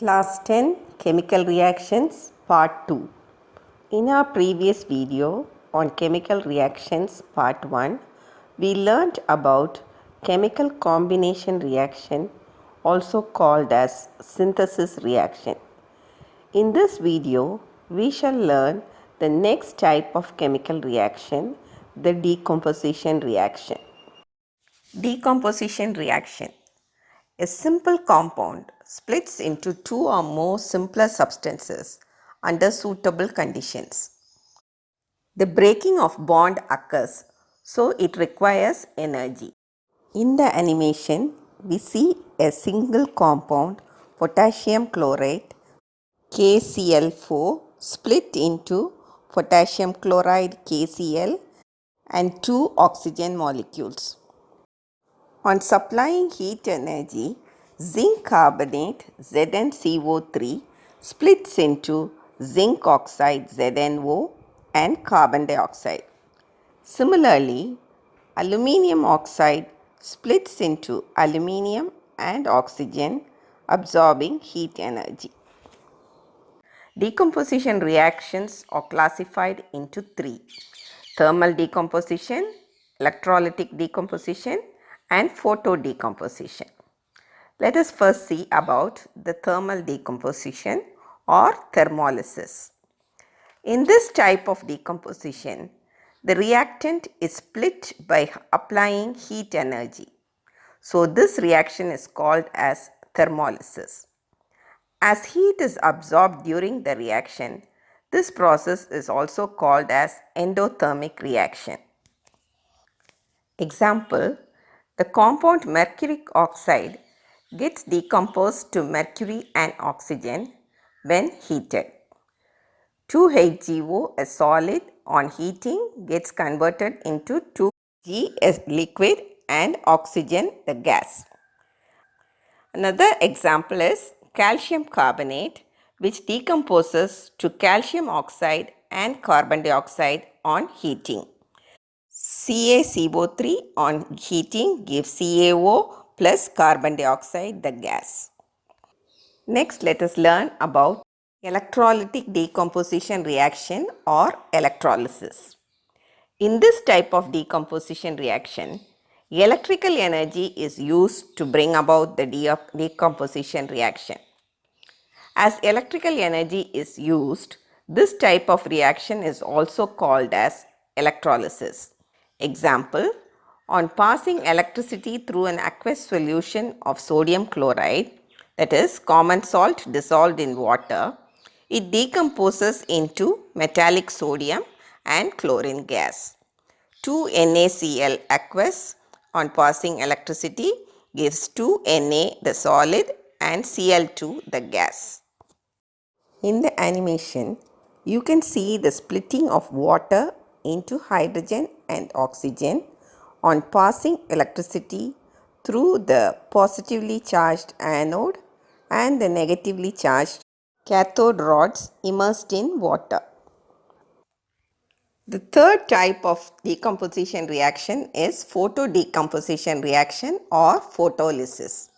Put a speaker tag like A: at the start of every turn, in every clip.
A: Class 10 Chemical Reactions Part 2. In our previous video on Chemical Reactions Part 1, we learnt about chemical combination reaction, also called as synthesis reaction. In this video, we shall learn the next type of chemical reaction, the decomposition reaction. Decomposition reaction. A simple compound splits into two or more simpler substances under suitable conditions. The breaking of bond occurs, so it requires energy. In the animation, we see a single compound, potassium chloride, KCl4, split into potassium chloride KCl and two oxygen molecules. On supplying heat energy, zinc carbonate ZnCO3 splits into zinc oxide ZnO and carbon dioxide. Similarly, aluminium oxide splits into aluminium and oxygen, absorbing heat energy. Decomposition reactions are classified into three: thermal decomposition, electrolytic decomposition, and photodecomposition. Let us first see about the thermal decomposition or thermolysis. In this type of decomposition, the reactant is split by applying heat energy. So this reaction is called as thermolysis. As heat is absorbed during the reaction, this process is also called as endothermic reaction. Example, the compound mercuric oxide gets decomposed to mercury and oxygen when heated. 2HGO, a solid, on heating gets converted into 2G, a liquid, and oxygen, the gas. Another example is calcium carbonate, which decomposes to calcium oxide and carbon dioxide on heating. CaCO3 on heating gives CaO plus carbon dioxide, the gas. Next, let us learn about electrolytic decomposition reaction or electrolysis. In this type of decomposition reaction, electrical energy is used to bring about the decomposition reaction. As electrical energy is used, this type of reaction is also called as electrolysis. Example, on passing electricity through an aqueous solution of sodium chloride, that is common salt dissolved in water, it decomposes into metallic sodium and chlorine gas. 2NaCl aqueous on passing electricity gives 2Na the solid and Cl2 the gas. In the animation, you can see the splitting of water into hydrogen and oxygen on passing electricity through the positively charged anode and the negatively charged cathode rods immersed in water. The third type of decomposition reaction is photodecomposition reaction or photolysis.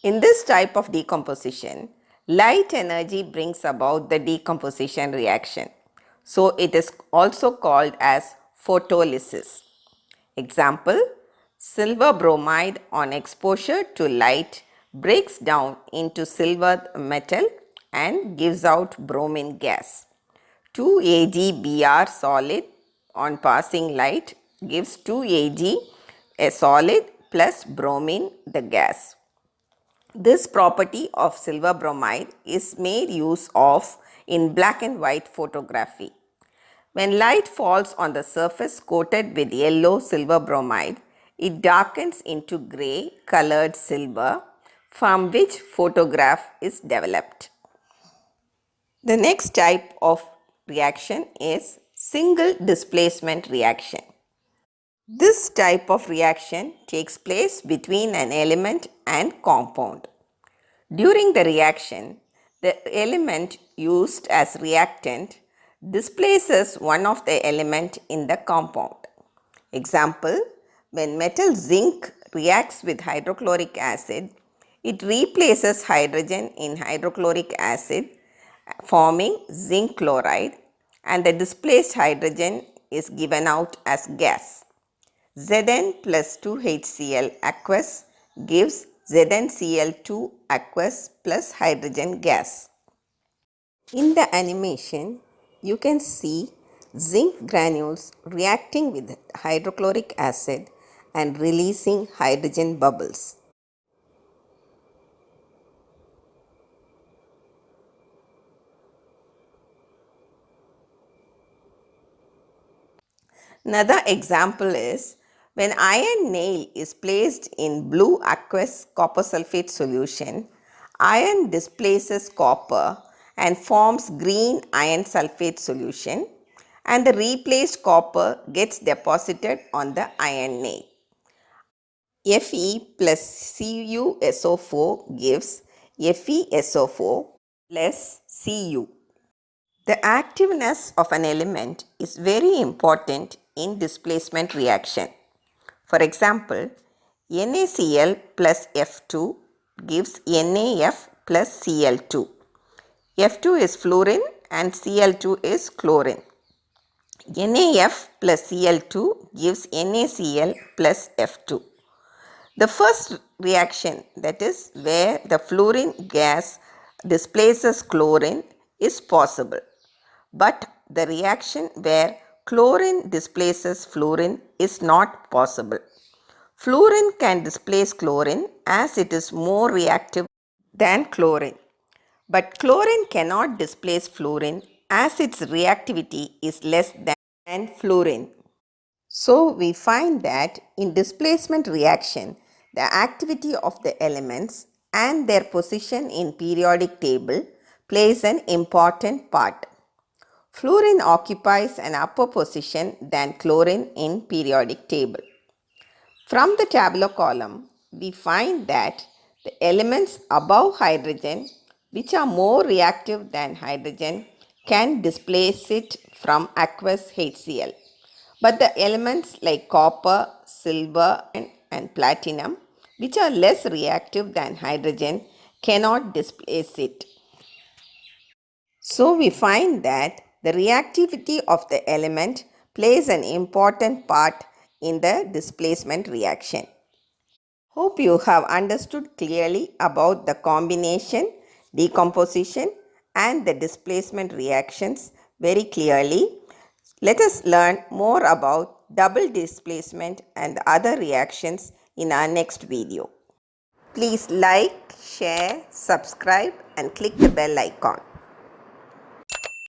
A: In this type of decomposition, light energy brings about the decomposition reaction. So it is also called as photolysis. Example, silver bromide on exposure to light breaks down into silver metal and gives out bromine gas. 2AgBr solid on passing light gives 2Ag a solid plus bromine the gas. This property of silver bromide is made use of in black and white photography. When light falls on the surface coated with yellow silver bromide, it darkens into grey colored silver, from which photograph is developed. The next type of reaction is single displacement reaction. This type of reaction takes place between an element and compound. During the reaction, the element used as reactant displaces one of the element in the compound. Example, when metal zinc reacts with hydrochloric acid, It replaces hydrogen in hydrochloric acid, forming zinc chloride, and the displaced hydrogen is given out as gas. Zn plus 2HCl aqueous gives ZnCl2 aqueous plus hydrogen gas. In the animation, you can see zinc granules reacting with hydrochloric acid and releasing hydrogen bubbles. Another example is when iron nail is placed in blue aqueous copper sulfate solution, iron displaces copper and forms green iron sulfate solution, and the replaced copper gets deposited on the iron nail. Fe plus CuSO4 gives FeSO4 plus Cu. The activeness of an element is very important in displacement reaction. For example, NaCl plus F2 gives NaF plus Cl2. F2 is fluorine and Cl2 is chlorine. NaF plus Cl2 gives NaCl plus F2. The first reaction, that is where the fluorine gas displaces chlorine, is possible. But the reaction where chlorine displaces fluorine is not possible. Fluorine can displace chlorine as it is more reactive than chlorine. But chlorine cannot displace fluorine as its reactivity is less than fluorine. So we find that in displacement reaction, the activity of the elements and their position in periodic table plays an important part. Fluorine occupies an upper position than chlorine in periodic table. From the tabular column, we find that the elements above hydrogen, which are more reactive than hydrogen, can displace it from aqueous HCl. But the elements like copper, silver, and platinum, which are less reactive than hydrogen, cannot displace it. So we find that the reactivity of the element plays an important part in the displacement reaction. Hope you have understood clearly about the combination, decomposition and the displacement reactions very clearly. Let us learn more about double displacement and other reactions in our next video. Please like, share, subscribe and click the bell icon.